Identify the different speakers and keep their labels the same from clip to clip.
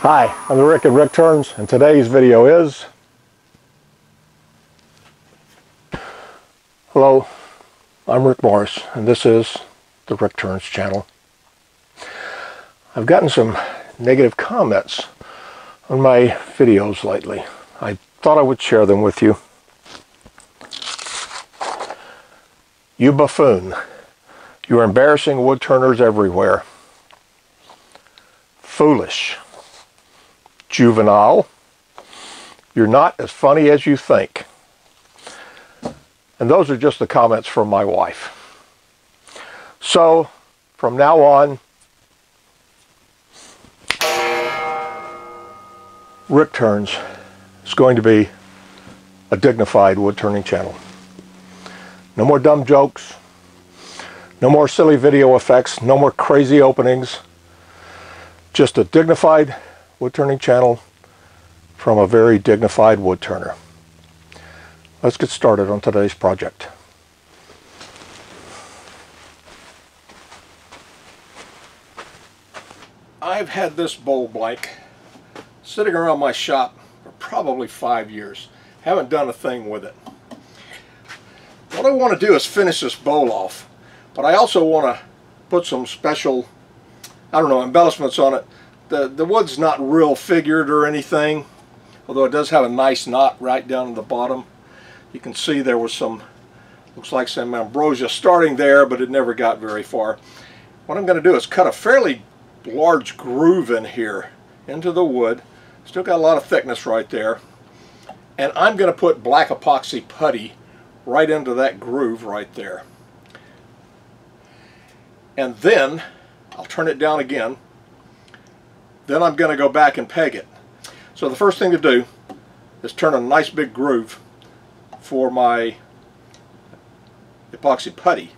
Speaker 1: Hi, I'm Rick at Rick Turns, and today's video is... Hello, I'm Rick Morris, and this is the Rick Turns channel. I've gotten some negative comments on my videos lately. I thought I would share them with you. You buffoon. You are embarrassing wood turners everywhere. Foolish. Juvenile. You're not as funny as you think. And those are just the comments from my wife. So, from now on, Rick Turns is going to be a dignified wood turning channel. No more dumb jokes, no more silly video effects, no more crazy openings. Just a dignified wood turning channel from a very dignified wood turner. Let's get started on today's project. I've had this bowl blank sitting around my shop for probably 5 years. Haven't done a thing with it. What I want to do is finish this bowl off, but I also want to put some special, embellishments on it. The wood's not real figured or anything, although it does have a nice knot right down at the bottom. You can see there was some, looks like some ambrosia starting there, but it never got very far. What I'm going to do is cut a fairly large groove in here into the wood. Still got a lot of thickness right there. And I'm going to put black epoxy putty right into that groove right there. And then I'll turn it down again. Then I'm going to go back and peg it. So the first thing to do is turn a nice big groove for my epoxy putty.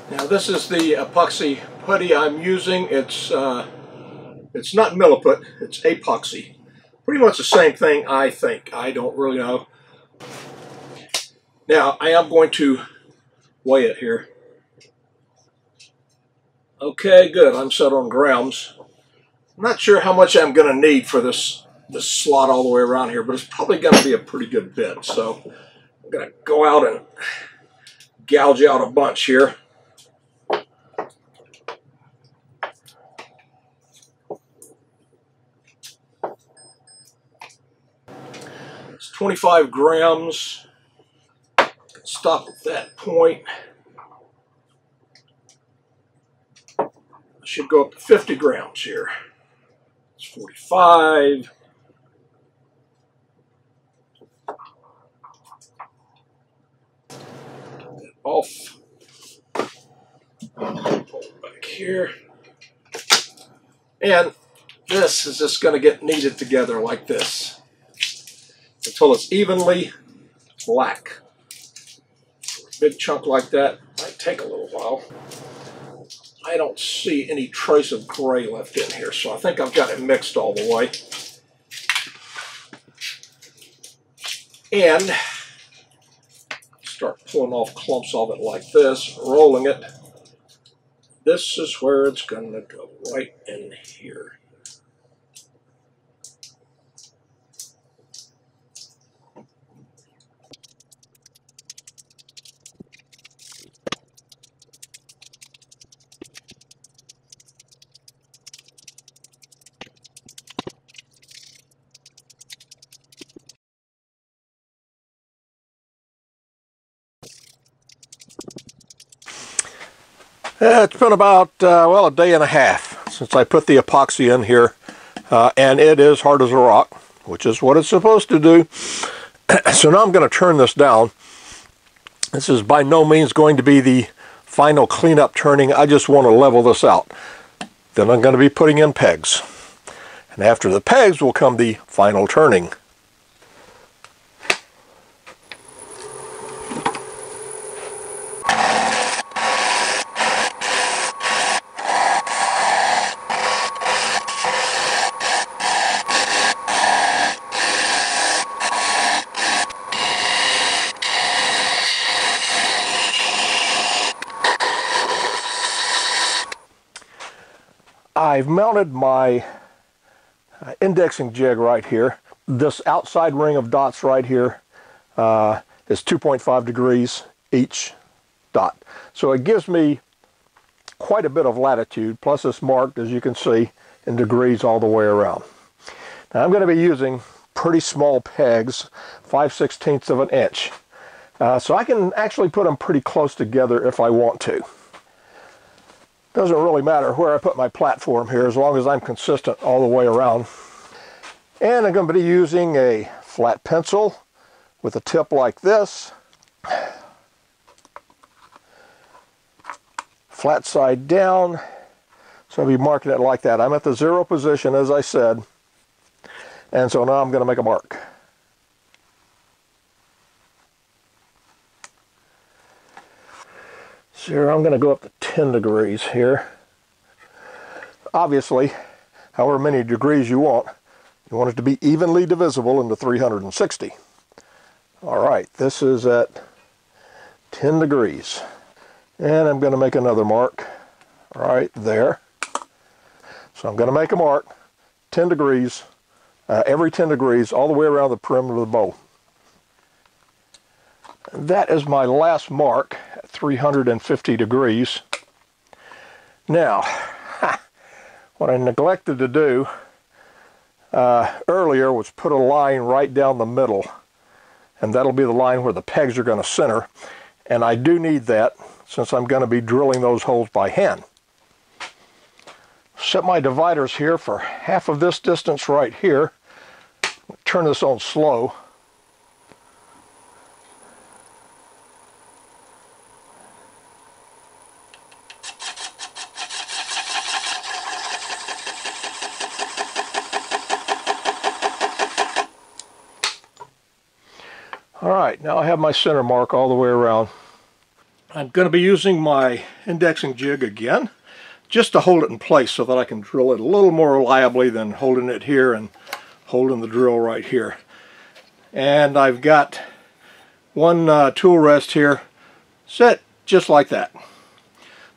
Speaker 1: Now this is the epoxy putty I'm using. It's not milliput, it's epoxy. Pretty much the same thing, I think. I don't really know. Now I am going to weigh it here. Okay, good. I'm set on grams. I'm not sure how much I'm going to need for this slot all the way around here, but it's probably going to be a pretty good bit. So I'm going to go out and gouge out a bunch here. It's 25 grams. Stop at that point. I should go up to 50 grams here. It's 45. Off. Pull it back here. And this is just going to get kneaded together like this until it's evenly black. A big chunk like that might take a little while. I don't see any trace of gray left in here, so I think I've got it mixed all the way. And start pulling off clumps of it like this, rolling it. This is where it's going to go, right in here. It's been about, well, a day and a half since I put the epoxy in here, and it is hard as a rock, which is what it's supposed to do. So now I'm going to turn this down. This is by no means going to be the final cleanup turning. I just want to level this out. Then I'm going to be putting in pegs. And after the pegs will come the final turning. I've mounted my indexing jig right here. This outside ring of dots right here is 2.5 degrees each dot. So it gives me quite a bit of latitude, plus it's marked, as you can see, in degrees all the way around. Now I'm going to be using pretty small pegs, 5/16 of an inch. So I can actually put them pretty close together if I want to. Doesn't really matter where I put my platform here, as long as I'm consistent all the way around. And I'm going to be using a flat pencil with a tip like this, flat side down. So I'll be marking it like that. I'm at the 0 position, as I said, and so now I'm going to make a mark. So here I'm going to go up to 10 degrees here. Obviously, however many degrees you want it to be evenly divisible into 360. Alright, this is at 10 degrees. And I'm going to make another mark right there. So I'm going to make a mark, 10 degrees, every 10 degrees, all the way around the perimeter of the bow. That is my last mark at 350 degrees. Now, what I neglected to do earlier was put a line right down the middle, and that'll be the line where the pegs are going to center, and I do need that since I'm going to be drilling those holes by hand. Set my dividers here for half of this distance right here. Turn this on slow. Alright, now I have my center mark all the way around. I'm going to be using my indexing jig again, just to hold it in place so that I can drill it a little more reliably than holding it here and holding the drill right here. And I've got one tool rest here set just like that.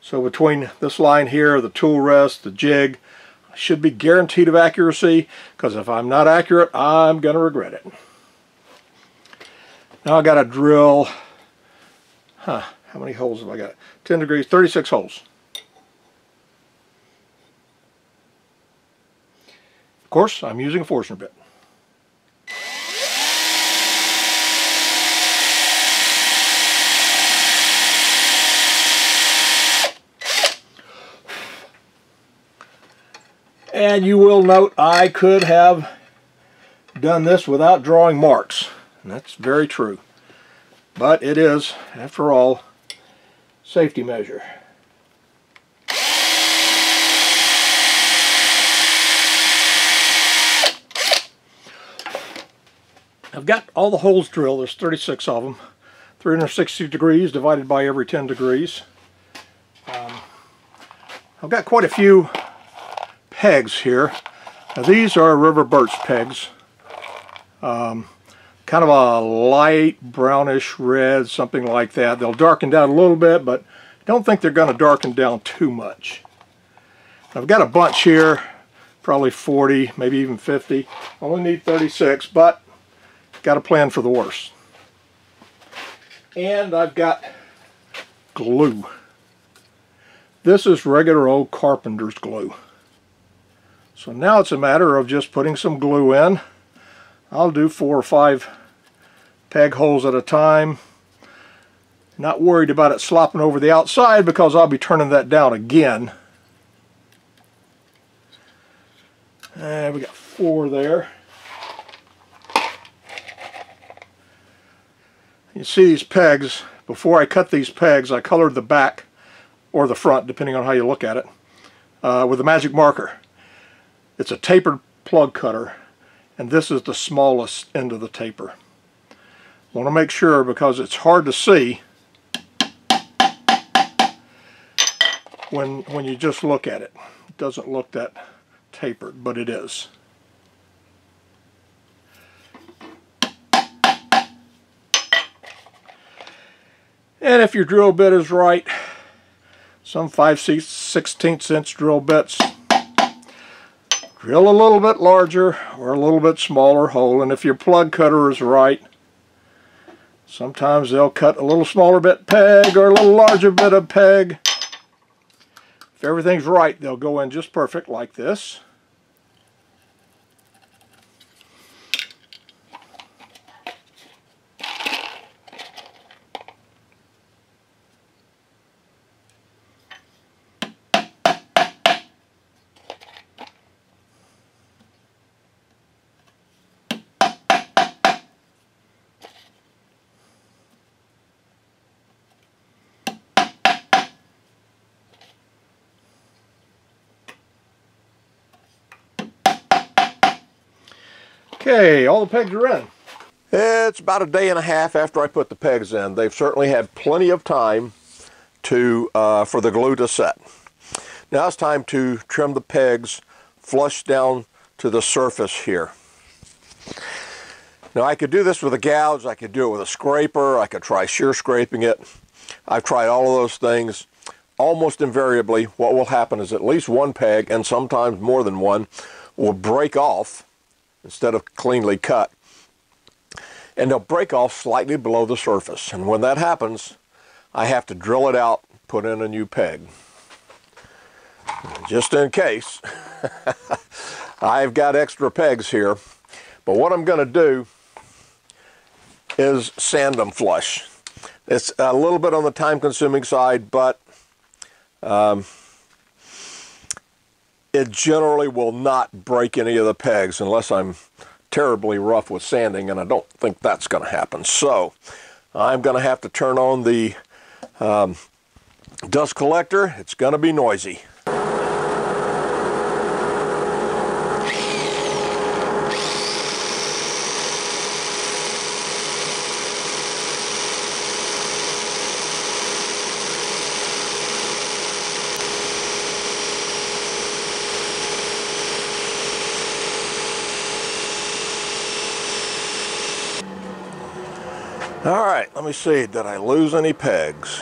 Speaker 1: So between this line here, the tool rest, the jig, I should be guaranteed of accuracy, because if I'm not accurate, I'm going to regret it. Now I got to drill, how many holes have I got? 10 degrees, 36 holes. Of course, I'm using a Forstner bit. And you will note I could have done this without drawing marks. And that's very true. But it is, after all, safety measure. I've got all the holes drilled. There's 36 of them. 360 degrees divided by every 10 degrees. I've got quite a few pegs here. Now these are river birch pegs. Kind of a light brownish red, something like that. They'll darken down a little bit, but I don't think they're going to darken down too much. I've got a bunch here, probably 40, maybe even 50. Only need 36, but got a plan for the worst. And I've got glue. This is regular old carpenter's glue. So now it's a matter of just putting some glue in. I'll do 4 or 5 peg holes at a time. Not worried about it slopping over the outside because I'll be turning that down again. And we got 4 there. You see these pegs. Before I cut these pegs, I colored the back or the front, depending on how you look at it, with a magic marker. It's a tapered plug cutter, and this is the smallest end of the taper. I want to make sure, because it's hard to see when you just look at it. It doesn't look that tapered, but it is. And if your drill bit is right, some 5/16 inch drill bits drill a little bit larger or a little bit smaller hole, and if your plug cutter is right, sometimes they'll cut a little smaller bit peg or a little larger bit of peg. If everything's right, they'll go in just perfect like this. Okay, all the pegs are in. It's about a day and a half after I put the pegs in. They've certainly had plenty of time to for the glue to set. Now it's time to trim the pegs flush down to the surface here. Now I could do this with a gouge, I could do it with a scraper, I could try shear scraping it. I've tried all of those things. Almost invariably what will happen is at least one peg, and sometimes more than one, will break off instead of cleanly cut, and they'll break off slightly below the surface, and when that happens I have to drill it out, put in a new peg. Just in case I've got extra pegs here, but what I'm going to do is sand them flush. It's a little bit on the time-consuming side, but it generally will not break any of the pegs unless I'm terribly rough with sanding, and I don't think that's going to happen. So I'm going to have to turn on the dust collector. It's going to be noisy. All right, let me see, did I lose any pegs?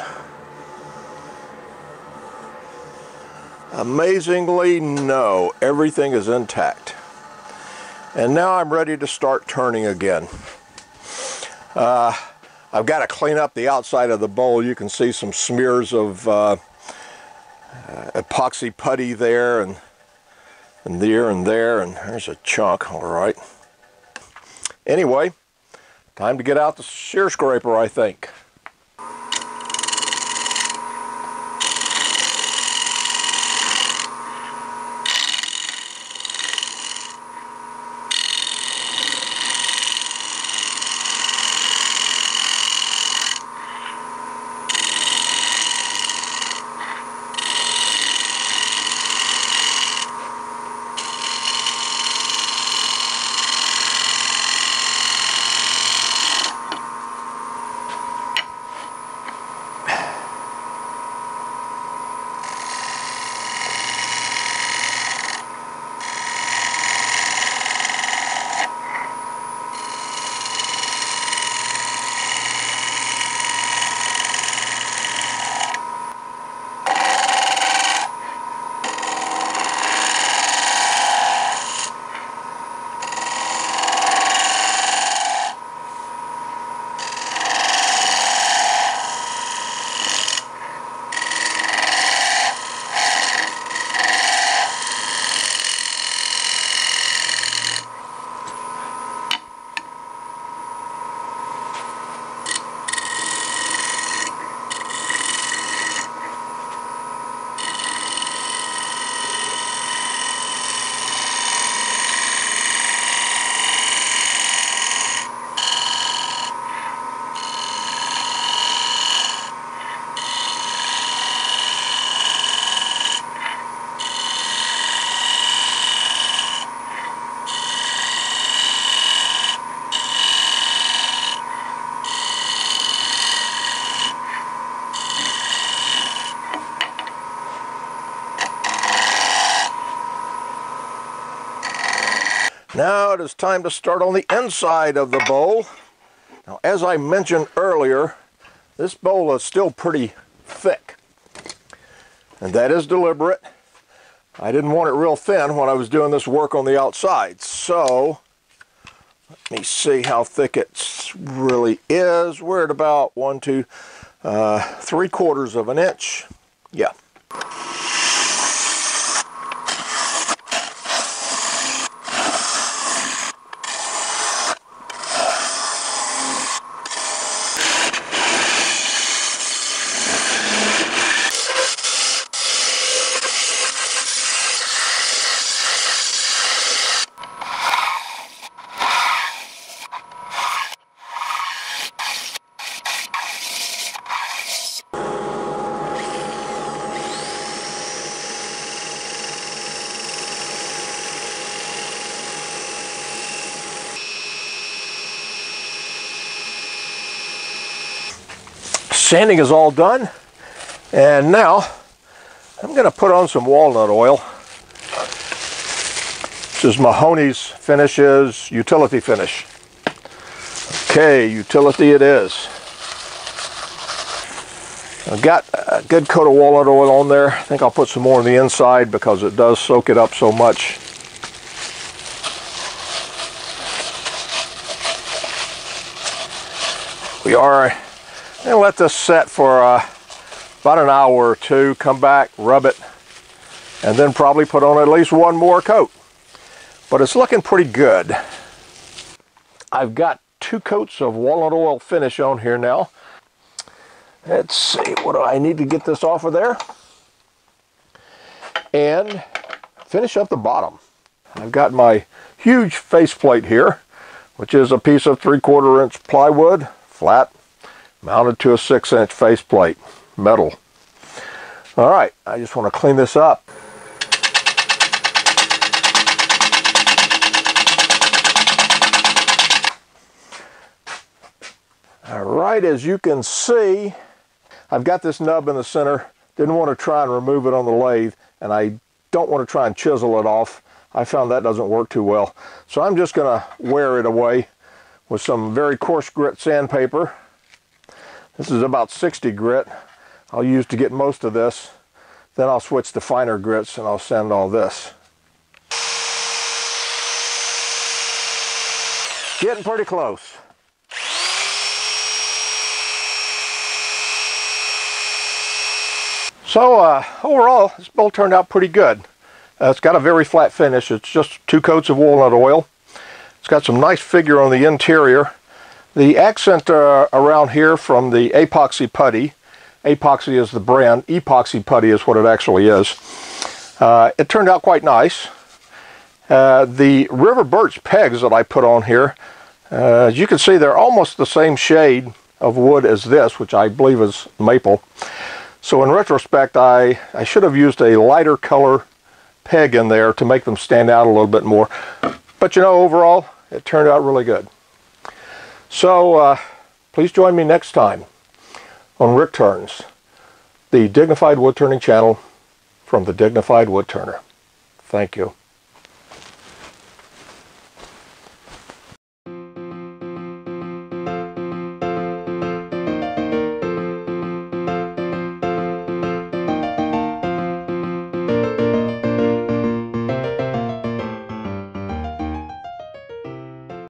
Speaker 1: Amazingly, no, everything is intact. And now I'm ready to start turning again. I've got to clean up the outside of the bowl. You can see some smears of epoxy putty there and there, and there's a chunk, all right. Anyway, time to get out the shear scraper, I think. Now it is time to start on the inside of the bowl. Now, as I mentioned earlier, this bowl is still pretty thick, and that is deliberate. I didn't want it real thin when I was doing this work on the outside. So let me see how thick it really is. We're at about 3/4 of an inch. Yeah. Sanding is all done, and now I'm going to put on some walnut oil. This is Mahoney's Finishes Utility Finish. Okay, utility it is. I've got a good coat of walnut oil on there. I think I'll put some more on the inside because it does soak it up so much. We are going to let this set for about an hour or two, come back, rub it, and then probably put on at least one more coat. But it's looking pretty good. I've got 2 coats of walnut oil finish on here now. Let's see, what do I need to get this off of there? And finish up the bottom. I've got my huge faceplate here, which is a piece of 3/4 inch plywood, flat, mounted to a 6-inch faceplate, metal. All right, I just want to clean this up. All right, as you can see, I've got this nub in the center. Didn't want to try and remove it on the lathe, and I don't want to try and chisel it off. I found that doesn't work too well. So I'm just going to wear it away with some very coarse grit sandpaper. This is about 60 grit I'll use to get most of this. Then I'll switch to finer grits and I'll sand all this. Getting pretty close. So overall, this bowl turned out pretty good. It's got a very flat finish. It's just 2 coats of walnut oil. It's got some nice figure on the interior. The accent around here from the Epoxy putty. Epoxy is the brand. Epoxy putty is what it actually is. It turned out quite nice. The river birch pegs that I put on here, as you can see, they're almost the same shade of wood as this, which I believe is maple. So in retrospect, I should have used a lighter color peg in there to make them stand out a little bit more. But you know, overall, it turned out really good. So please join me next time on Rick Turns, the Dignified Wood Turning channel from the Dignified Wood Turner. Thank you.